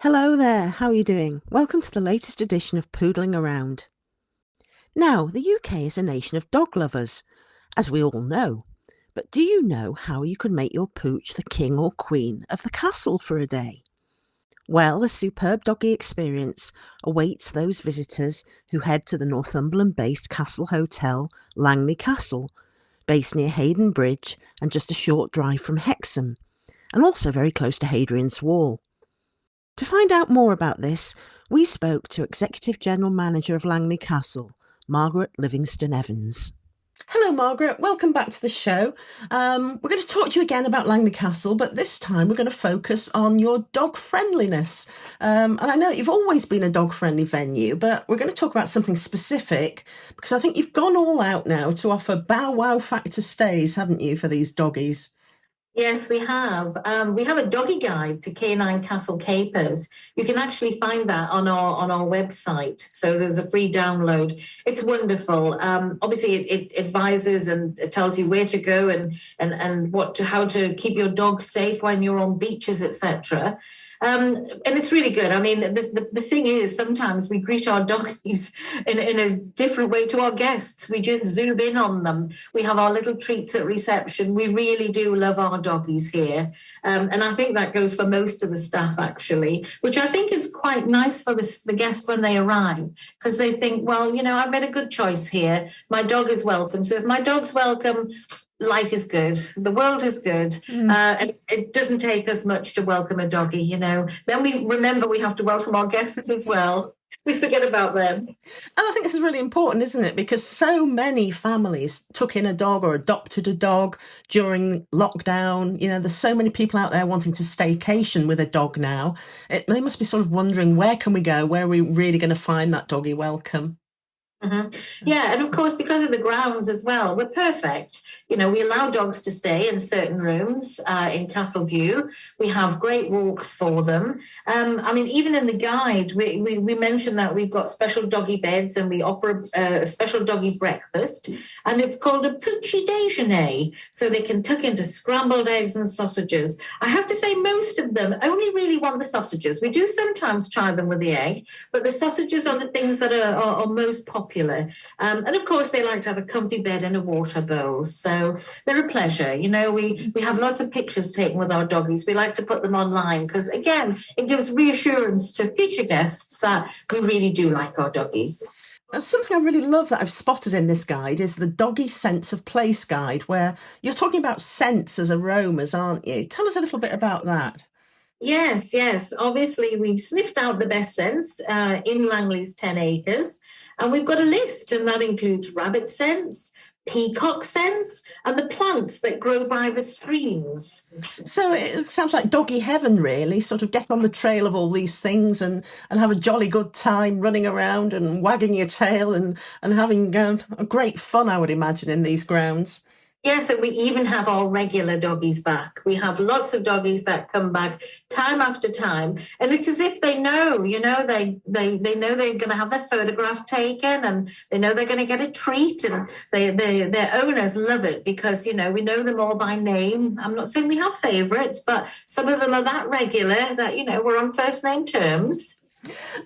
Hello there, how are you doing? Welcome to the latest edition of Poodling Around. Now, the UK is a nation of dog lovers, as we all know. But do you know how you could make your pooch the king or queen of the castle for a day? Well, a superb doggy experience awaits those visitors who head to the Northumberland-based Castle Hotel, Langley Castle, based near Hayden Bridge and just a short drive from Hexham, and also very close to Hadrian's Wall. To find out more about this, we spoke to Executive General Manager of Langley Castle, Margaret Livingston Evans. Hello, Margaret. Welcome back to the show. We're going to talk to you again about Langley Castle, but this time we're going to focus on your dog friendliness. And I know you've always been a dog friendly venue, but we're going to talk about something specific because I think you've gone all out now to offer bow wow factor stays, haven't you, for these doggies? Yes, we have. We have a doggy guide to canine castle capers. You can actually find that on our website. So there's a free download. It's wonderful. Obviously, it advises and it tells you where to go and how to keep your dog safe when you're on beaches, etc. And it's really good. I mean, the thing is, sometimes we greet our doggies in a different way to our guests. We just zoom in on them. We have our little treats at reception. We really do love our doggies here. And I think that goes for most of the staff, actually, which I think is quite nice for the guests when they arrive, because they think, well, I've made a good choice here. My dog is welcome. So if my dog's welcome, life is good. The world is good. And it doesn't take us much to welcome a doggy, Then we remember we have to welcome our guests as well. We forget about them. And I think this is really important, isn't it? Because so many families took in a dog or adopted a dog during lockdown. There's so many people out there wanting to staycation with a dog now. They must be sort of wondering, where can we go? Where are we really going to find that doggy welcome? Mm-hmm. Yeah, and of course, because of the grounds as well, we're perfect. We allow dogs to stay in certain rooms in Castle View. We have great walks for them. Even in the guide, we mentioned that we've got special doggy beds and we offer a special doggy breakfast, and it's called a poochy déjeuner, so they can tuck into scrambled eggs and sausages. I have to say, most of them only really want the sausages. We do sometimes try them with the egg, but the sausages are the things that are most popular. And of course, they like to have a comfy bed and a water bowl. So they're a pleasure. We have lots of pictures taken with our doggies. We like to put them online because, again, it gives reassurance to future guests that we really do like our doggies. Something I really love that I've spotted in this guide is the Doggy Sense of Place guide, where you're talking about scents as aromas, aren't you? Tell us a little bit about that. Yes. Obviously, we've sniffed out the best scents in Langley's 10 acres. And we've got a list, and that includes rabbit scents, peacock scents, and the plants that grow by the streams. So it sounds like doggy heaven, really. Sort of get on the trail of all these things and have a jolly good time running around and wagging your tail and having a great fun, I would imagine, in these grounds. Yes, and we even have our regular doggies back. We have lots of doggies that come back time after time. And it's as if they know, they know they're going to have their photograph taken, and they know they're going to get a treat. And their owners love it because, we know them all by name. I'm not saying we have favourites, but some of them are that regular that, we're on first name terms.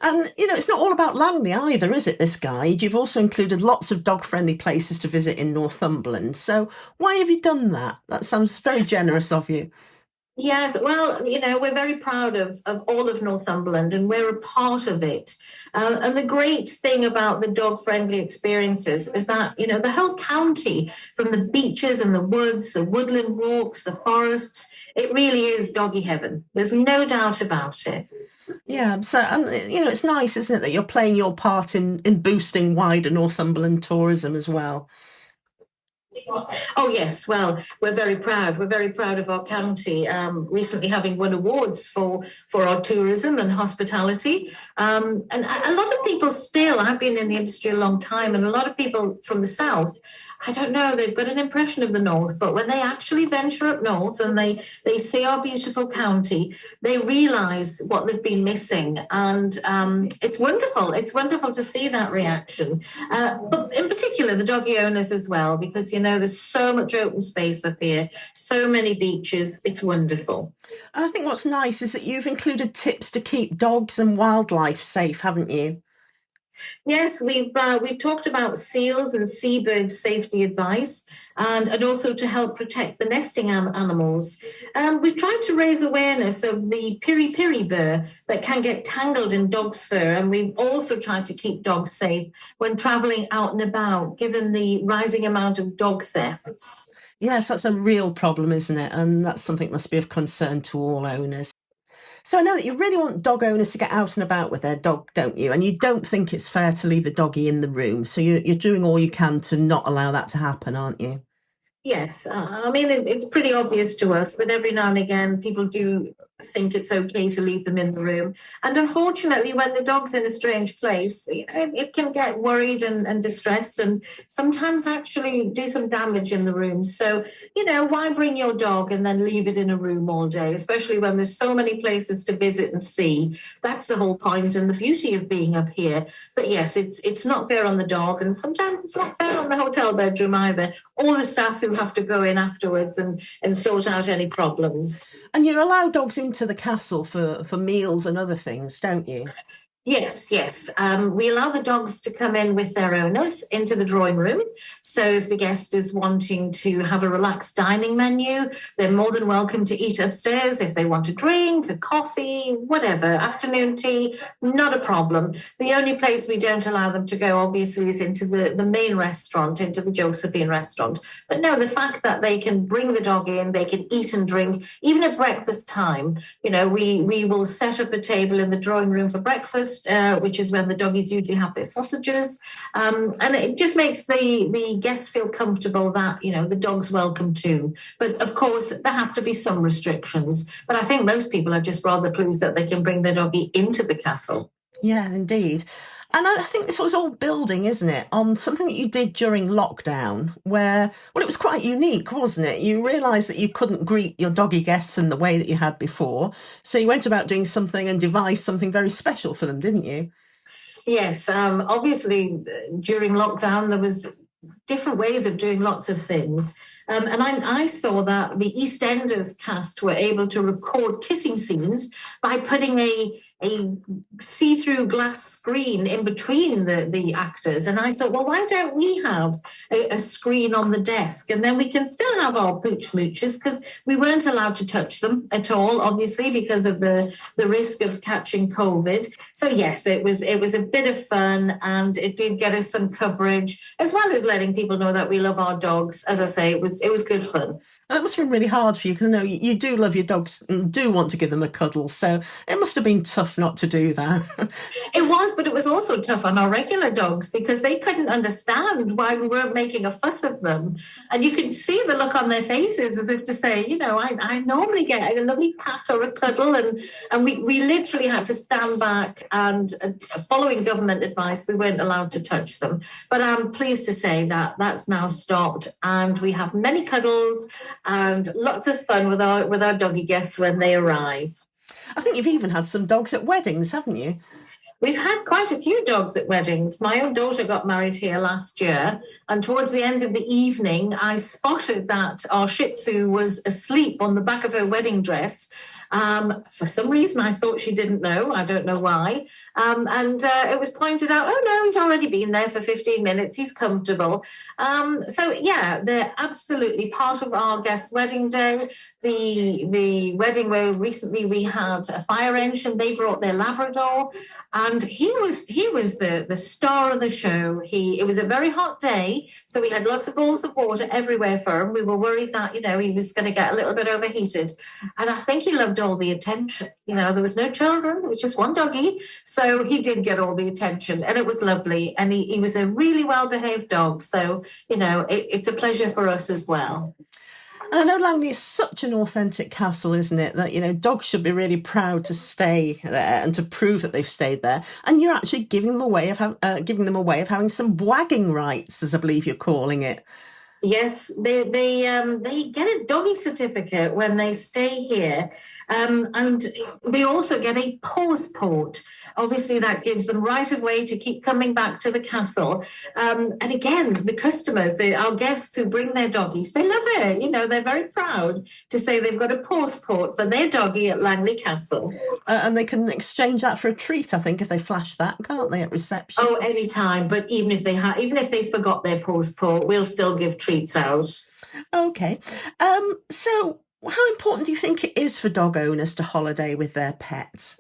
And, it's not all about Langley either, is it, this guide? You've also included lots of dog-friendly places to visit in Northumberland. So why have you done that? That sounds very generous of you. Yes, well, we're very proud of all of Northumberland, and we're a part of it. And the great thing about the dog-friendly experiences is that, the whole county, from the beaches and the woods, the woodland walks, the forests, it really is doggy heaven. There's no doubt about it. Yeah, so, and it's nice, isn't it, that you're playing your part in boosting wider Northumberland tourism as well. Oh, yes. Well, we're very proud. We're very proud of our county, recently having won awards for our tourism and hospitality. And a lot of people still, I've been in the industry a long time, and a lot of people from the south, I don't know, they've got an impression of the north, but when they actually venture up north and they see our beautiful county, they realise what they've been missing. And it's wonderful. It's wonderful to see that reaction. But in particular, the doggy owners as well, because, there's so much open space up here, so many beaches. It's wonderful. And I think what's nice is that you've included tips to keep dogs and wildlife safe, haven't you? Yes, we've talked about seals and seabird safety advice, and also to help protect the nesting animals. We've tried to raise awareness of the piri piri burr that can get tangled in dog's fur, and we've also tried to keep dogs safe when travelling out and about, given the rising amount of dog thefts. Yes, that's a real problem, isn't it? And that's something that must be of concern to all owners. So I know that you really want dog owners to get out and about with their dog, don't you? And you don't think it's fair to leave the doggy in the room. So you're doing all you can to not allow that to happen, aren't you? Yes, I mean, it's pretty obvious to us, but every now and again, people do think it's okay to leave them in the room. And unfortunately, when the dog's in a strange place, it can get worried and distressed and sometimes actually do some damage in the room. So, why bring your dog and then leave it in a room all day, especially when there's so many places to visit and see? That's the whole point and the beauty of being up here. But yes, it's not fair on the dog, and sometimes it's not fair on the hotel bedroom either, or the staff who have to go in afterwards and sort out any problems. And you allow dogs into the castle for meals and other things, don't you? Yes, yes. We allow the dogs to come in with their owners into the drawing room. So if the guest is wanting to have a relaxed dining menu, they're more than welcome to eat upstairs. If they want a drink, a coffee, whatever, afternoon tea, not a problem. The only place we don't allow them to go, obviously, is into the main restaurant, into the Josephine restaurant. But no, the fact that they can bring the dog in, they can eat and drink, even at breakfast time. We will set up a table in the drawing room for breakfast, which is when the doggies usually have their sausages. And it just makes the guests feel comfortable that, the dog's welcome too. But of course, there have to be some restrictions. But I think most people are just rather pleased that they can bring their doggy into the castle. Yeah, indeed. And I think this was all building, isn't it, on something that you did during lockdown, where, well, it was quite unique, wasn't it? You realised that you couldn't greet your doggy guests in the way that you had before. So you went about doing something and devised something very special for them, didn't you? Yes, obviously during lockdown there was different ways of doing lots of things. And I saw that the EastEnders cast were able to record kissing scenes by putting a see-through glass screen in between the actors. And I thought, well, why don't we have a screen on the desk? And then we can still have our pooch mooches, because we weren't allowed to touch them at all, obviously, because of the risk of catching COVID. So yes, it was a bit of fun, and it did get us some coverage, as well as letting people know that we love our dogs. As I say, it was good fun. That must have been really hard for you, because I know you do love your dogs and do want to give them a cuddle. So it must have been tough not to do that. It was, but it was also tough on our regular dogs because they couldn't understand why we weren't making a fuss of them. And you could see the look on their faces as if to say, I normally get a lovely pat or a cuddle. And we literally had to stand back, and following government advice, we weren't allowed to touch them. But I'm pleased to say that that's now stopped, and we have many cuddles and lots of fun with our doggy guests when they arrive. I think you've even had some dogs at weddings, haven't you? We've had quite a few dogs at weddings. My own daughter got married here last year, and towards the end of the evening, I spotted that our Shih Tzu was asleep on the back of her wedding dress. For some reason, I thought she didn't know. I don't know why. And it was pointed out, oh, no, he's already been there for 15 minutes. He's comfortable. So, yeah, they're absolutely part of our guest's wedding day. The wedding where recently we had a fire engine, they brought their Labrador, and he was the star of the show. It was a very hot day, so we had lots of balls of water everywhere for him. We were worried that, he was going to get a little bit overheated. And I think he loved all the attention. There was no children, there was just one doggy. So he did get all the attention, and it was lovely. And he was a really well-behaved dog. So, it's a pleasure for us as well. And I know Langley is such an authentic castle, isn't it? That, dogs should be really proud to stay there and to prove that they've stayed there. And you're actually giving them a way of having some wagging rights, as I believe you're calling it. Yes, they get a doggy certificate when they stay here, and they also get a passport. Obviously, that gives them right of way to keep coming back to the castle. And again, the customers, our guests who bring their doggies, they love it. You know, they're very proud to say they've got a passport for their doggy at Langley Castle. And they can exchange that for a treat, I think, if they flash that, can't they, at reception? Oh, anytime. But even if they forgot their passport, we'll still give treats out. Okay. So how important do you think it is for dog owners to holiday with their pets?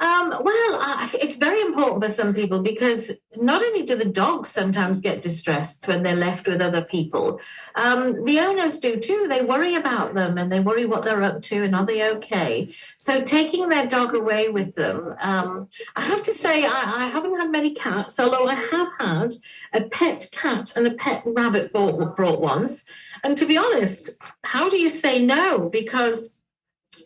It's very important for some people because not only do the dogs sometimes get distressed when they're left with other people, the owners do too. They worry about them and they worry what they're up to and are they okay. So taking their dog away with them, I have to say I haven't had many cats, although I have had a pet cat and a pet rabbit brought once. And to be honest, how do you say no? Because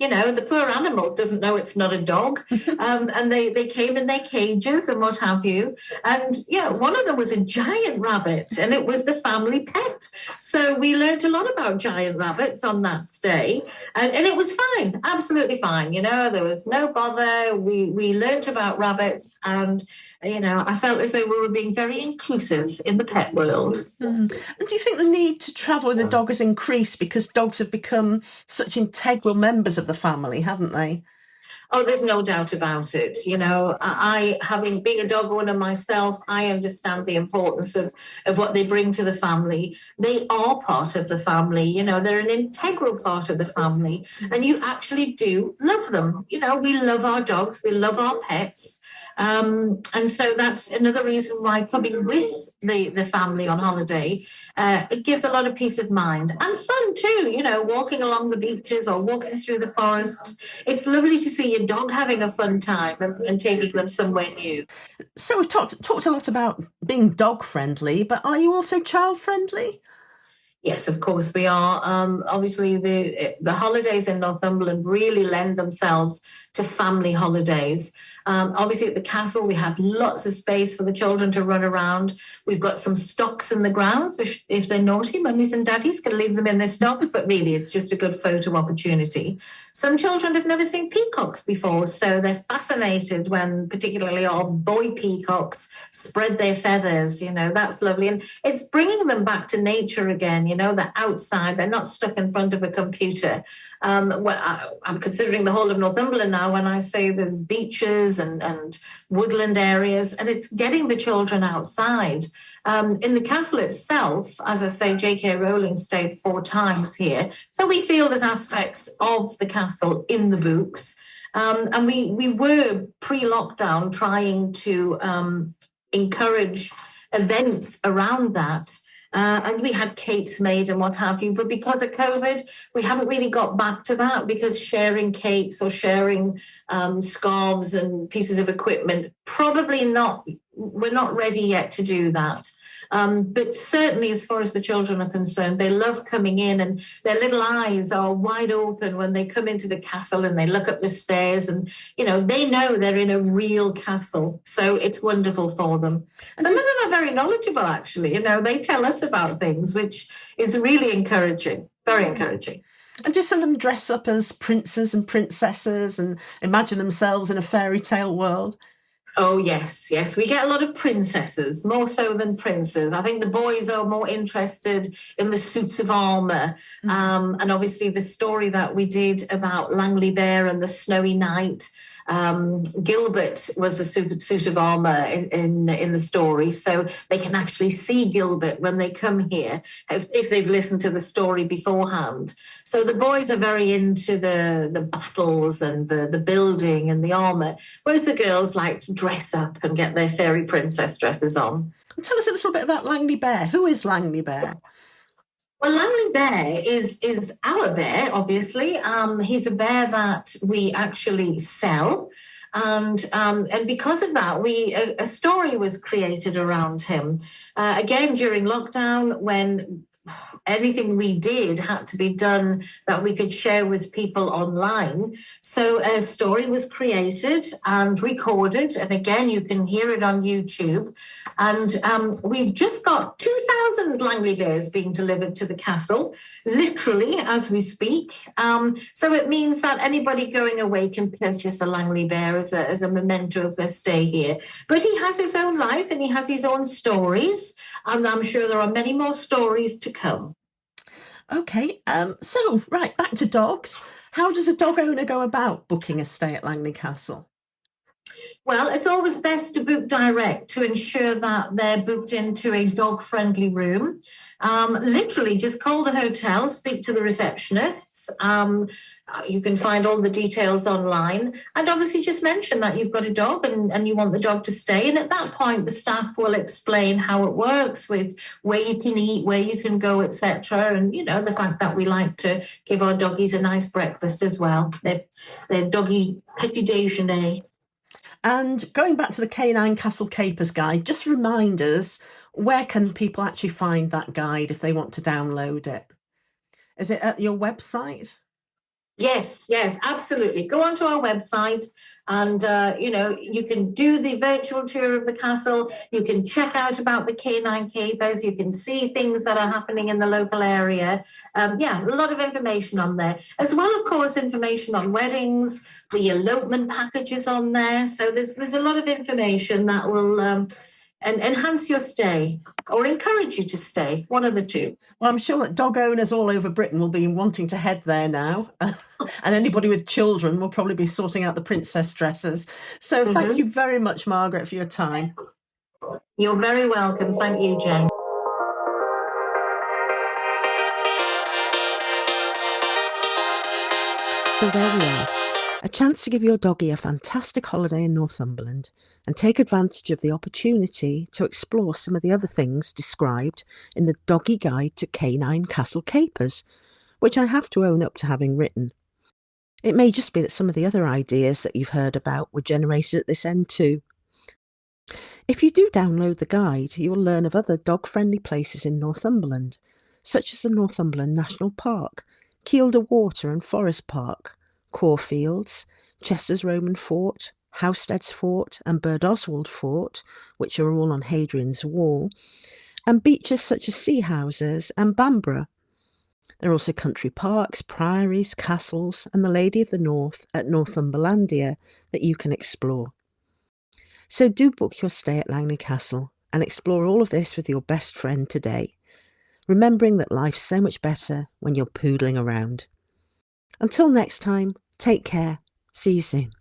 the poor animal doesn't know it's not a dog. And they came in their cages and what have you. And one of them was a giant rabbit and it was the family pet. So we learned a lot about giant rabbits on that stay. And it was fine, absolutely fine. There was no bother. We learned about rabbits and I felt as though we were being very inclusive in the pet world. And do you think the need to travel with a dog has increased because dogs have become such integral members of the family, haven't they? Oh, there's no doubt about it. I having been a dog owner myself, I understand the importance of what they bring to the family. They are part of the family. They're an integral part of the family. And you actually do love them. We love our dogs. We love our pets. And so that's another reason why coming with the family on holiday, it gives a lot of peace of mind and fun too, walking along the beaches or walking through the forests. It's lovely to see your dog having a fun time and taking them somewhere new. So we've talked a lot about being dog friendly, but are you also child friendly? Yes, of course we are. Obviously, the holidays in Northumberland really lend themselves to family holidays. Obviously, at the castle, we have lots of space for the children to run around. We've got some stocks in the grounds, which, if they're naughty, mummies and daddies can leave them in their stocks, but really, it's just a good photo opportunity. Some children have never seen peacocks before, so they're fascinated when particularly our boy peacocks spread their feathers. That's lovely. And it's bringing them back to nature again. They're outside, they're not stuck in front of a computer. I'm considering the whole of Northumberland now when I say there's beaches and woodland areas, and it's getting the children outside. In the castle itself, as I say, J.K. Rowling stayed 4 times here. So we feel there's aspects of the castle in the books. And we were pre-lockdown trying to encourage events around that. And we had capes made and what have you. But because of COVID, we haven't really got back to that because sharing capes or sharing scarves and pieces of equipment, probably not, we're not ready yet to do that. But certainly as far as the children are concerned, they love coming in and their little eyes are wide open when they come into the castle and they look up the stairs and, they know they're in a real castle. So it's wonderful for them. Some of them are very knowledgeable, actually. They tell us about things, which is really encouraging, very encouraging. And do some of them dress up as princes and princesses and imagine themselves in a fairy tale world? Oh, yes. We get a lot of princesses, more so than princes. I think the boys are more interested in the suits of armour. And obviously the story that we did about Langley Bear and the Snowy Knight, Gilbert was the suit of armour in the story. So they can actually see Gilbert when they come here if they've listened to the story beforehand. So the boys are very into the battles and the building and the armour, whereas the girls like to dress up and get their fairy princess dresses on. Tell us a little bit about Langley Bear. Who is Langley Bear? Well, Langley Bear is our bear, obviously. He's a bear that we actually sell. And because of that, a story was created around him. Again, during lockdown, when anything we did had to be done that we could share with people online. So a story was created and recorded, and again, you can hear it on YouTube. And we've just got 2,000 Langley bears being delivered to the castle, literally as we speak. So it means that anybody going away can purchase a Langley bear as a memento of their stay here. But he has his own life and he has his own stories, and I'm sure there are many more stories to come. Okay, so right, back to dogs. How does a dog owner go about booking a stay at Langley Castle? Well, it's always best to book direct to ensure that they're booked into a dog-friendly room. Literally, just call the hotel, speak to the receptionists. You can find all the details online. And obviously just mention that you've got a dog and you want the dog to stay. And at that point, the staff will explain how it works with where you can eat, where you can go, etc. And, you know, the fact that we like to give our doggies a nice breakfast as well. They're doggy petit déjeuner. And going back to the Canine Castle Capers guide, just remind us, where can people actually find that guide if they want to download it? Is it at your website? Yes, absolutely. Go onto our website and, you can do the virtual tour of the castle. You can check out about the canine capers. You can see things that are happening in the local area. A lot of information on there. As well, of course, information on weddings, the elopement packages on there. So there's a lot of information that will and enhance your stay or encourage you to stay, one of the two. Well, I'm sure that dog owners all over Britain will be wanting to head there now. And anybody with children will probably be sorting out the princess dresses. So Thank you very much, Margaret, for your time. You're very welcome. Thank you, Jane. So there we are. A chance to give your doggy a fantastic holiday in Northumberland and take advantage of the opportunity to explore some of the other things described in the Doggy Guide to Canine Castle Capers, which I have to own up to having written. It may just be that some of the other ideas that you've heard about were generated at this end too. If you do download the guide, you will learn of other dog-friendly places in Northumberland, such as the Northumberland National Park, Kielder Water and Forest Park, Caulfields, Chester's Roman Fort, Howstead's Fort and Birdoswald Fort, which are all on Hadrian's Wall, and beaches such as Sea Houses and Bamborough. There are also country parks, priories, castles and the Lady of the North at Northumberlandia that you can explore. So do book your stay at Langley Castle and explore all of this with your best friend today, remembering that life's so much better when you're poodling around. Until next time, take care. See you soon.